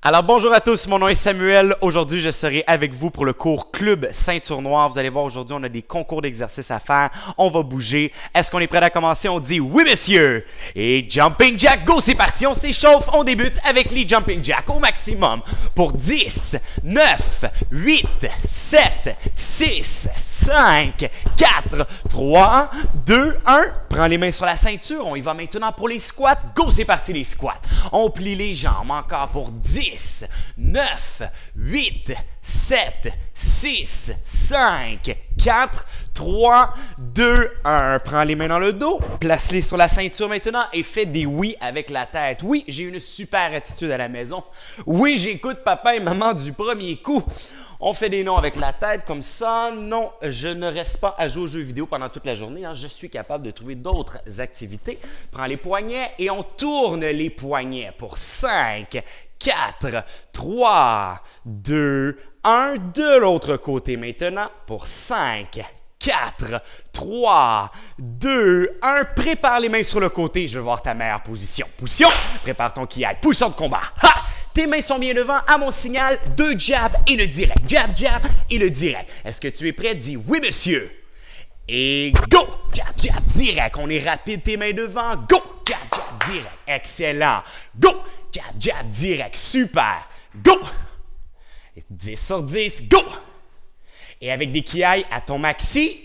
Alors bonjour à tous, mon nom est Samuel. Aujourd'hui, je serai avec vous pour le cours Club Ceinture Noire. Vous allez voir, aujourd'hui, on a des concours d'exercices à faire. On va bouger. Est-ce qu'on est prêt à commencer? On dit oui, monsieur! Et Jumping Jack, go, c'est parti! On s'échauffe, on débute avec les Jumping Jack au maximum pour 10, 9, 8, 7, 6, 5, 4, 3, 2, 1. Prends les mains sur la ceinture. On y va maintenant pour les squats. Go, c'est parti les squats. On plie les jambes encore pour 10, 9, 8, 7, 6, 5, 4, 3, 2, 1. Prends les mains dans le dos, place-les sur la ceinture maintenant et fais des oui avec la tête. Oui, j'ai une super attitude à la maison. Oui, j'écoute papa et maman du premier coup. On fait des noms avec la tête comme ça. Non, je ne reste pas à jouer aux jeux vidéo pendant toute la journée. Je suis capable de trouver d'autres activités. Prends les poignets et on tourne les poignets pour 5, 4, 3, 2, 1. De l'autre côté maintenant pour 5, 4, 3, 2, 1. Prépare les mains sur le côté. Je veux voir ta meilleure position. Position. Prépare ton kiai. Position de combat. Ha! Tes mains sont bien devant. À mon signal, 2 jabs et le direct. Jab, jab et le direct. Est-ce que tu es prêt? Dis oui, monsieur. Et go! Jab, jab, direct. On est rapide. Tes mains devant. Go! Jab, jab, direct. Excellent. Go! Jab, jab, direct. Super. Go! 10 sur 10. Go! Et avec des kiai à ton maxi.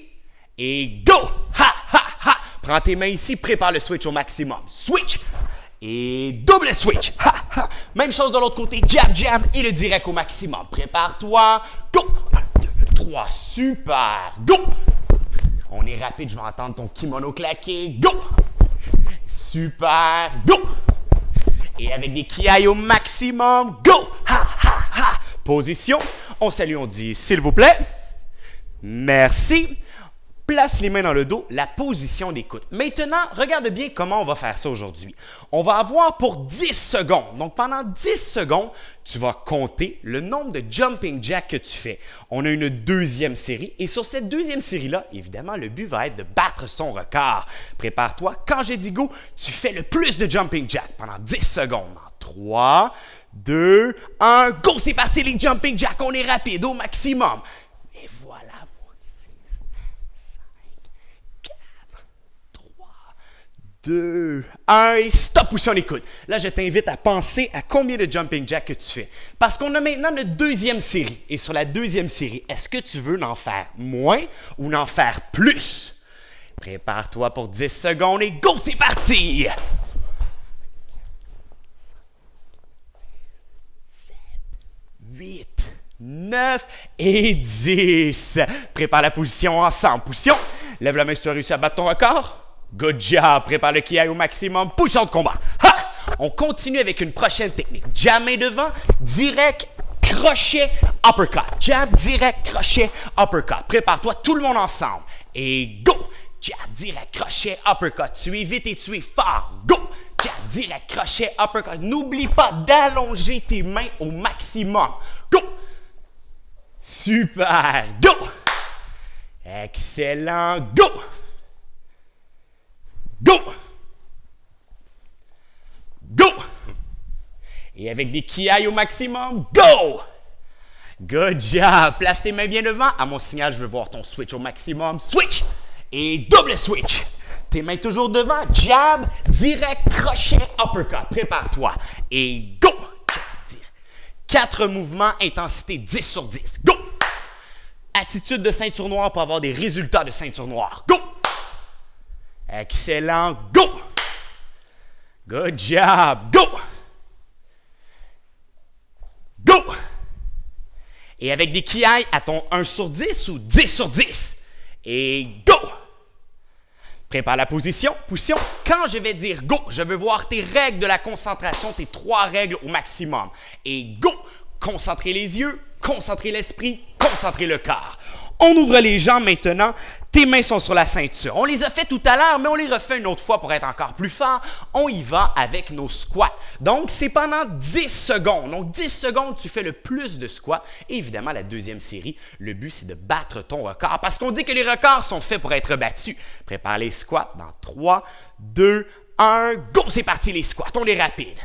Et go! Ha, ha, ha! Prends tes mains ici. Prépare le switch au maximum. Switch! Et double switch. Ha, ha. Même chose de l'autre côté. Jab, jab et le direct au maximum. Prépare-toi. Go! 1, 2, 3. Super. Go! On est rapide. Je vais entendre ton kimono claquer. Go! Super. Go! Et avec des kiai au maximum. Go! Ha, ha, ha. Position. On salue, on dit s'il vous plaît. Merci. Place les mains dans le dos, la position d'écoute. Maintenant, regarde bien comment on va faire ça aujourd'hui. On va avoir pour 10 secondes. Donc, pendant 10 secondes, tu vas compter le nombre de jumping jacks que tu fais. On a une deuxième série et sur cette deuxième série-là, évidemment, le but va être de battre son record. Prépare-toi. Quand j'ai dit go, tu fais le plus de jumping jacks pendant 10 secondes. 3, 2, 1, go! C'est parti les jumping jacks. On est rapide au maximum. Et voilà. 2, 1 et stop ou si on écoute. Là, je t'invite à penser à combien de jumping jacks que tu fais. Parce qu'on a maintenant notre deuxième série. Et sur la deuxième série, est-ce que tu veux en faire moins ou en faire plus? Prépare-toi pour 10 secondes et go, c'est parti! 7, 8, 9 et 10. Prépare la position ensemble. Position. Lève la main si tu as réussi à battre ton record. Good job! Prépare le kiai au maximum. Position de combat. Ha! On continue avec une prochaine technique. Jab main devant, direct, crochet, uppercut. Jab, direct, crochet, uppercut. Prépare-toi tout le monde ensemble. Et go! Jab, direct, crochet, uppercut. Tu es vite et tu es fort. Go! Jab, direct, crochet, uppercut. N'oublie pas d'allonger tes mains au maximum. Go! Super! Go! Excellent! Go! Go! Go! Et avec des kiai au maximum, go! Good job! Place tes mains bien devant. À mon signal, je veux voir ton switch au maximum. Switch! Et double switch. Tes mains toujours devant. Jab, direct, crochet, uppercut. Prépare-toi. Et go! Jab, direct. 4 mouvements, intensité 10 sur 10. Go! Attitude de ceinture noire pour avoir des résultats de ceinture noire. Go! Excellent. Go! Good job. Go! Go! Et avec des kiai à ton 1 sur 10 ou 10 sur 10. Et go! Prépare la position. Position. Quand je vais dire go, je veux voir tes règles de la concentration, tes 3 règles au maximum. Et go! Concentrer les yeux, concentrer l'esprit, concentrer le corps. On ouvre les jambes maintenant. Tes mains sont sur la ceinture. On les a fait tout à l'heure, mais on les refait une autre fois pour être encore plus fort. On y va avec nos squats. Donc, c'est pendant 10 secondes. Donc, 10 secondes, tu fais le plus de squats. Et évidemment, la deuxième série, le but, c'est de battre ton record. Parce qu'on dit que les records sont faits pour être battus. Prépare les squats dans 3, 2, 1, go! C'est parti les squats. On est rapide.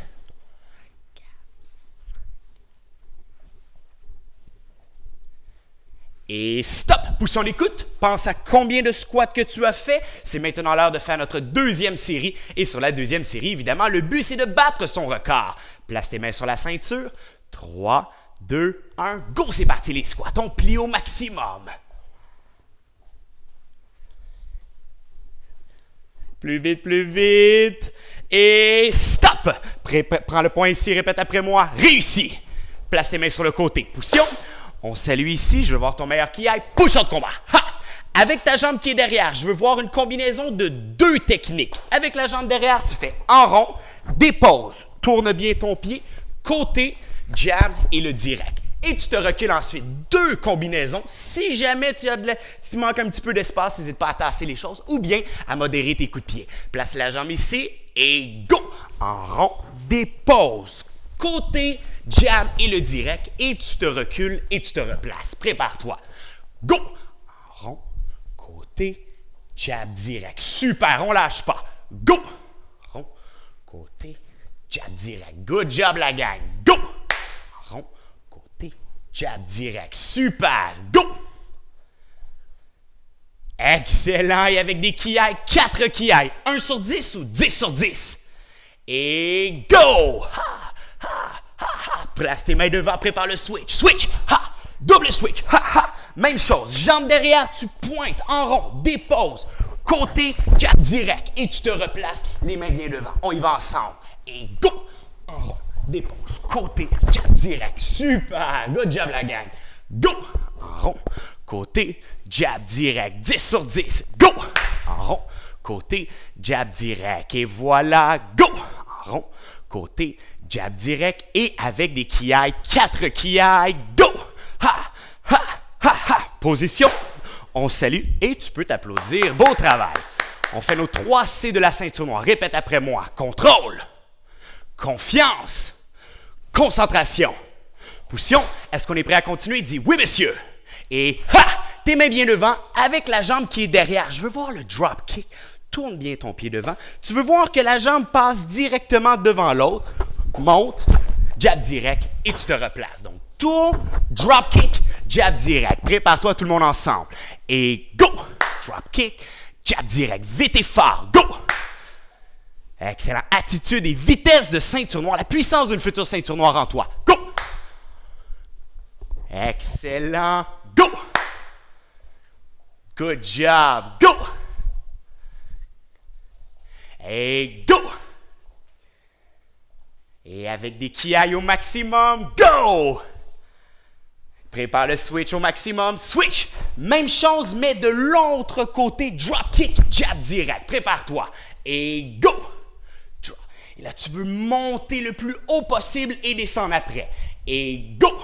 Et stop! Poussons l'écoute. Pense à combien de squats que tu as fait. C'est maintenant l'heure de faire notre deuxième série. Et sur la deuxième série, évidemment, le but, c'est de battre son record. Place tes mains sur la ceinture. 3, 2, 1, go! C'est parti les squats. On plie au maximum. Plus vite, plus vite. Et stop! Prends le point ici, répète après moi. Réussi! Place tes mains sur le côté. Poussion. On salue ici. Je veux voir ton meilleur qui aille. Poussons de combat. Ha! Avec ta jambe qui est derrière, je veux voir une combinaison de 2 techniques. Avec la jambe derrière, tu fais en rond, dépose, tourne bien ton pied, côté, jab et le direct. Et tu te recules ensuite. 2 combinaisons. Si jamais tu manques un petit peu d'espace, n'hésite pas à tasser les choses ou bien à modérer tes coups de pied. Place la jambe ici et go! En rond, dépose, côté, jab et le direct. Et tu te recules et tu te replaces. Prépare-toi. Go! En rond, côté, jab, direct. Super, on lâche pas. Go! Rond, côté, jab, direct. Good job la gang. Go! En rond, côté, jab, direct. Super, go! Excellent. Et avec des kiaïs, 4 kiaïs. 1 sur 10 ou 10 sur 10. Et go! Ha! Ha! Ha! Ha! Place tes mains devant, prépare le switch. Switch! Ha! Double switch! Ha! Ha! Même chose. Jambe derrière, tu pointes en rond, dépose, côté, jab direct. Et tu te replaces, les mains bien devant. On y va ensemble. Et go! En rond, dépose, côté, jab direct. Super! Good job la gang. Go! En rond, côté, jab direct. 10 sur 10. Go! En rond, côté, jab direct. Et voilà, go! En rond, côté, jab direct. Et avec des kiaïs, 4 kiaïs. Go! Ha! Ha! Ha! Ha! Position. On salue et tu peux t'applaudir. Beau travail. On fait nos 3 C de la ceinture noire. Répète après moi. Contrôle. Confiance. Concentration. Position. Est-ce qu'on est prêt à continuer? Dis oui, monsieur. Et ha! Tes mains bien devant avec la jambe qui est derrière. Je veux voir le drop kick. Tourne bien ton pied devant. Tu veux voir que la jambe passe directement devant l'autre. Monte, jab direct et tu te replaces. Donc, tourne, drop kick, jab direct. Prépare-toi tout le monde ensemble. Et go! Drop kick, jab direct. Vite et fort. Go! Excellent. Attitude et vitesse de ceinture noire. La puissance d'une future ceinture noire en toi. Go! Excellent. Go! Good job. Go! Et go! Et avec des kiaïs au maximum, go! Prépare le switch au maximum, switch! Même chose, mais de l'autre côté, drop kick, jab direct. Prépare-toi. Et go! Drop. Et là, tu veux monter le plus haut possible et descendre après. Et go!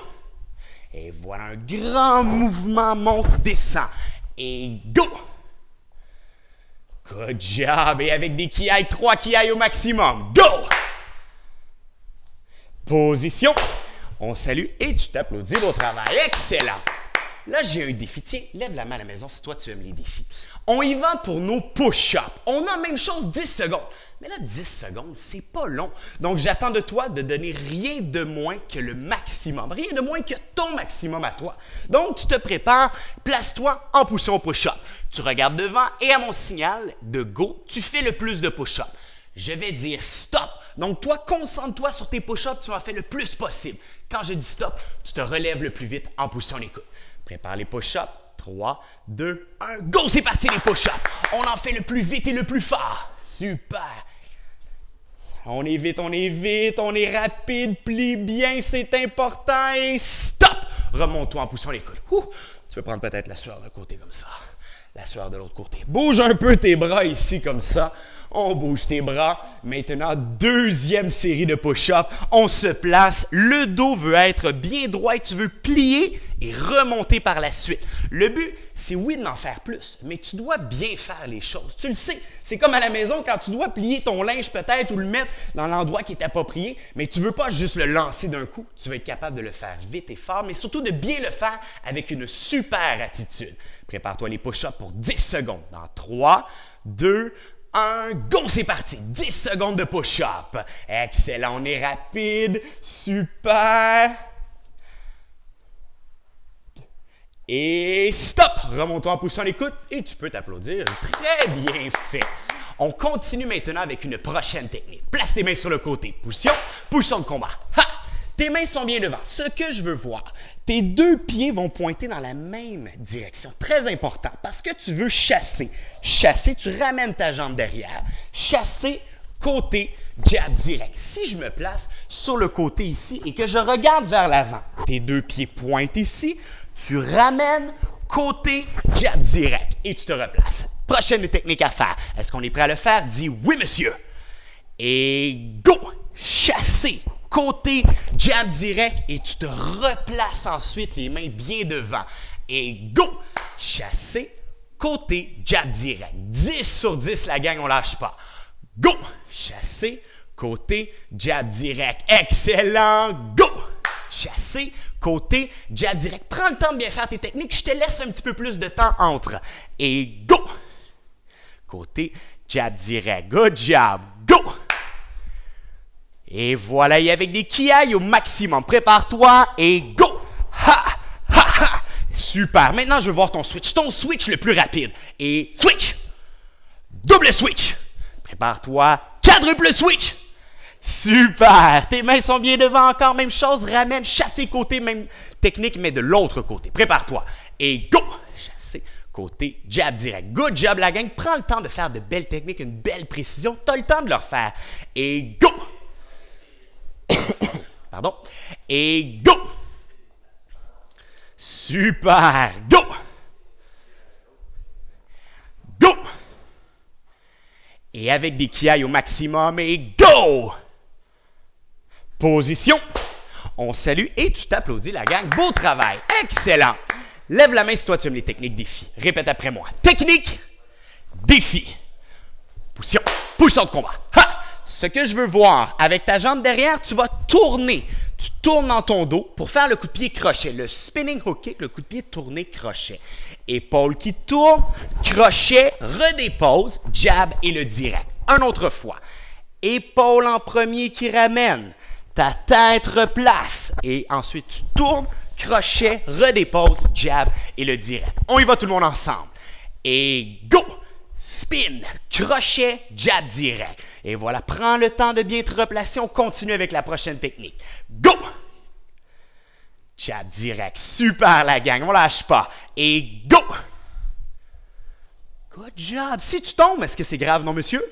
Et voilà un grand mouvement, monte, descend. Et go! Good job! Et avec des kiaïs, 3 kiaïs au maximum. Go! Position. On salue et tu t'applaudis au travail. Excellent! Là, j'ai un défi. Tiens, lève la main à la maison si toi, tu aimes les défis. On y va pour nos push-ups. On a même chose 10 secondes. Mais là, 10 secondes, c'est pas long. Donc, j'attends de toi de donner rien de moins que le maximum. Rien de moins que ton maximum à toi. Donc, tu te prépares, place-toi en poussant au push-up. Tu regardes devant et à mon signal de go, tu fais le plus de push-up. Je vais dire stop. Donc, toi, concentre-toi sur tes push-ups, tu en fais le plus possible. Quand je dis stop, tu te relèves le plus vite en poussant les coudes. Prépare les push-ups. 3, 2, 1, go! C'est parti les push-ups. On en fait le plus vite et le plus fort. Super. On est vite, on est vite, on est rapide, plie bien, c'est important et stop! Remonte-toi en poussant les coudes. Ouh, tu peux prendre peut-être la sueur d'un côté comme ça, la sueur de l'autre côté. Bouge un peu tes bras ici comme ça. On bouge tes bras. Maintenant, deuxième série de push-up. On se place. Le dos veut être bien droit et tu veux plier et remonter par la suite. Le but, c'est oui d'en faire plus, mais tu dois bien faire les choses. Tu le sais, c'est comme à la maison quand tu dois plier ton linge peut-être ou le mettre dans l'endroit qui est approprié, mais tu ne veux pas juste le lancer d'un coup. Tu veux être capable de le faire vite et fort, mais surtout de bien le faire avec une super attitude. Prépare-toi les push-ups pour 10 secondes. Dans 3, 2, 1, go, c'est parti. 10 secondes de push-up. Excellent, on est rapide. Super. Et stop! Remontons en position d'écoute et tu peux t'applaudir. Très bien fait. On continue maintenant avec une prochaine technique. Place tes mains sur le côté. Position de combat. Ha! Tes mains sont bien devant. Ce que je veux voir, tes deux pieds vont pointer dans la même direction. Très important parce que tu veux chasser. Chasser, tu ramènes ta jambe derrière. Chasser, côté, jab direct. Si je me place sur le côté ici et que je regarde vers l'avant, tes deux pieds pointent ici, tu ramènes, côté, jab direct et tu te replaces. Prochaine technique à faire. Est-ce qu'on est prêt à le faire? Dis oui, monsieur. Et go! Chasser, côté, jab direct et tu te replaces ensuite les mains bien devant. Et go! Chasser, côté, jab direct. 10 sur 10, la gang, on lâche pas. Go! Chasser, côté, jab direct. Excellent! Go! Chasser, côté, jab direct. Prends le temps de bien faire tes techniques. Je te laisse un petit peu plus de temps entre. Et go! Côté, jab direct. Good job! Go! Et voilà, et avec des kiaïs au maximum. Prépare-toi et go! Ha! Ha! Ha! Super! Maintenant, je veux voir ton switch. Ton switch le plus rapide. Et switch! Double switch! Prépare-toi. Quadruple switch! Super! Tes mains sont bien devant encore. Même chose. Ramène, chasser côté. Même technique, mais de l'autre côté. Prépare-toi. Et go! Chasser côté, jab direct. Good job, la gang. Prends le temps de faire de belles techniques, une belle précision. Tu as le temps de le refaire. Et go! Pardon. Et go! Super! Go! Go! Et avec des kiaïs au maximum et go! Position. On salue et tu t'applaudis, la gang. Beau travail. Excellent. Lève la main si toi tu aimes les techniques défi. Répète après moi. Technique, défi. Position. Position de combat. Ha! Ce que je veux voir, avec ta jambe derrière, tu vas tourner. Tu tournes dans ton dos pour faire le coup de pied crochet. Le spinning hook kick, le coup de pied tourné crochet. Épaule qui tourne, crochet, redépose, jab et le direct. Un autre fois. Épaule en premier qui ramène. Ta tête replace. Et ensuite, tu tournes, crochet, redépose, jab et le direct. On y va tout le monde ensemble. Et go! Spin, crochet, jab direct. Et voilà, prends le temps de bien te replacer. On continue avec la prochaine technique. Go! Jab direct. Super, la gang. On lâche pas. Et go! Good job. Si tu tombes, est-ce que c'est grave, non, monsieur?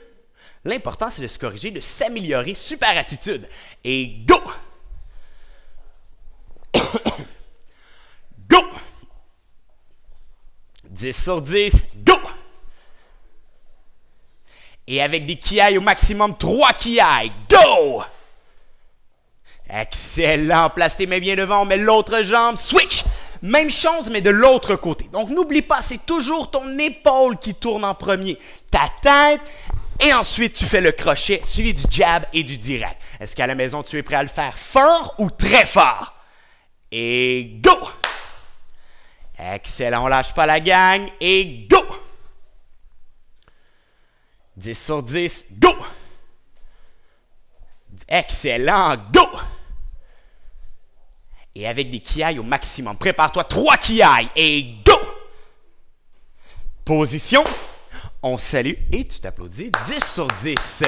L'important, c'est de se corriger, de s'améliorer. Super attitude. Et go! Go! 10 sur 10. Go! Et avec des kiaïs au maximum, 3 kiaïs. Go! Excellent. Place tes mains bien devant. On met l'autre jambe. Switch! Même chose, mais de l'autre côté. Donc, n'oublie pas, c'est toujours ton épaule qui tourne en premier. Ta tête. Et ensuite, tu fais le crochet, suivi du jab et du direct. Est-ce qu'à la maison, tu es prêt à le faire fort ou très fort? Et go! Excellent. On lâche pas la gang. Et go! 10 sur 10, go! Excellent, go! Et avec des kiaïs au maximum. Prépare-toi, 3 kiaïs et go! Position. On salue et tu t'applaudis. 10 sur 10.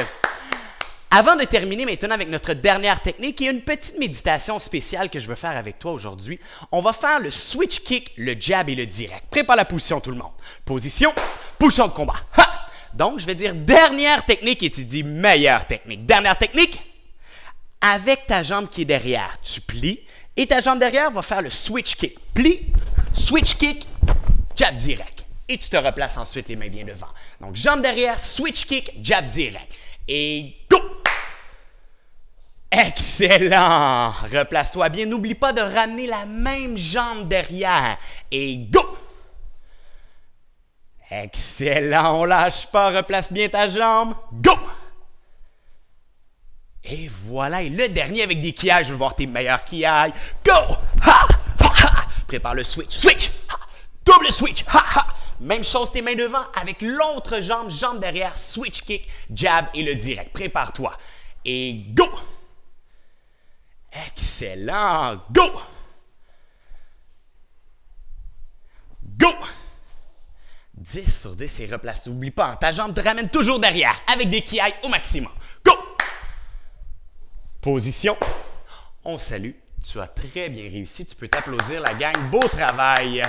Avant de terminer maintenant avec notre dernière technique, il y a une petite méditation spéciale que je veux faire avec toi aujourd'hui. On va faire le switch kick, le jab et le direct. Prépare la position tout le monde. Position, position de combat. Ha! Donc, je vais dire dernière technique et tu dis meilleure technique. Dernière technique, avec ta jambe qui est derrière, tu plies et ta jambe derrière va faire le switch kick. Plie, switch kick, jab direct. Et tu te replaces ensuite les mains bien devant. Donc, jambe derrière, switch kick, jab direct. Et go! Excellent! Replace-toi bien. N'oublie pas de ramener la même jambe derrière. Et go! Excellent, on lâche pas, replace bien ta jambe. Go! Et voilà, et le dernier avec des kiaïs, je veux voir tes meilleurs kiaïs. Go! Ha! Ha! Ha! Prépare le switch. Switch! Ha! Double switch! Ha! Ha! Même chose, tes mains devant avec l'autre jambe, jambe derrière, switch kick, jab et le direct. Prépare-toi. Et go! Excellent! Go! 10 sur 10 et replace. N'oublie pas, ta jambe te ramène toujours derrière avec des kiaïs au maximum. Go! Position. On salue. Tu as très bien réussi. Tu peux t'applaudir, la gang. Beau travail.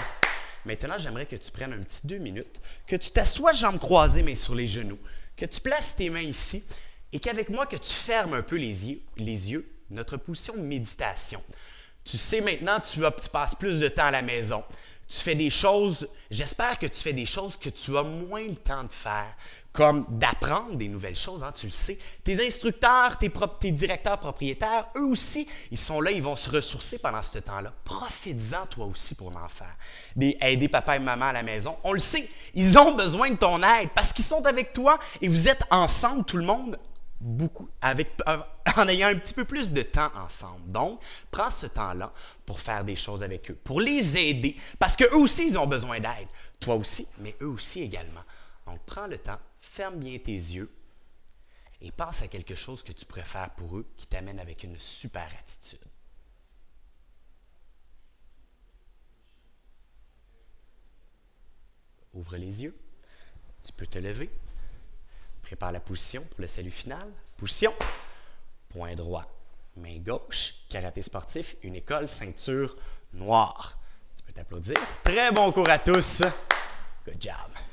Maintenant, j'aimerais que tu prennes un petit 2 minutes, que tu t'assoies jambes croisées, mais sur les genoux, que tu places tes mains ici et qu'avec moi, que tu fermes un peu les yeux, notre position de méditation. Tu sais maintenant, tu passes plus de temps à la maison. Tu fais des choses, j'espère que tu fais des choses que tu as moins le temps de faire, comme d'apprendre des nouvelles choses, hein, tu le sais. Tes instructeurs, tes directeurs propriétaires, eux aussi, ils sont là, ils vont se ressourcer pendant ce temps-là. Profites-en toi aussi pour en faire. Aider papa et maman à la maison, on le sait, ils ont besoin de ton aide parce qu'ils sont avec toi et vous êtes ensemble, tout le monde, en ayant un petit peu plus de temps ensemble. Donc, prends ce temps-là pour faire des choses avec eux, pour les aider, parce qu'eux aussi, ils ont besoin d'aide. Toi aussi, mais eux aussi également. Donc, prends le temps, ferme bien tes yeux et pense à quelque chose que tu pourrais faire pour eux qui t'amène avec une super attitude. Ouvre les yeux. Tu peux te lever. Prépare la position pour le salut final. Position. Point droit. Main gauche. Karaté sportif. Une école. Ceinture noire. Tu peux t'applaudir. Très bon cours à tous. Good job.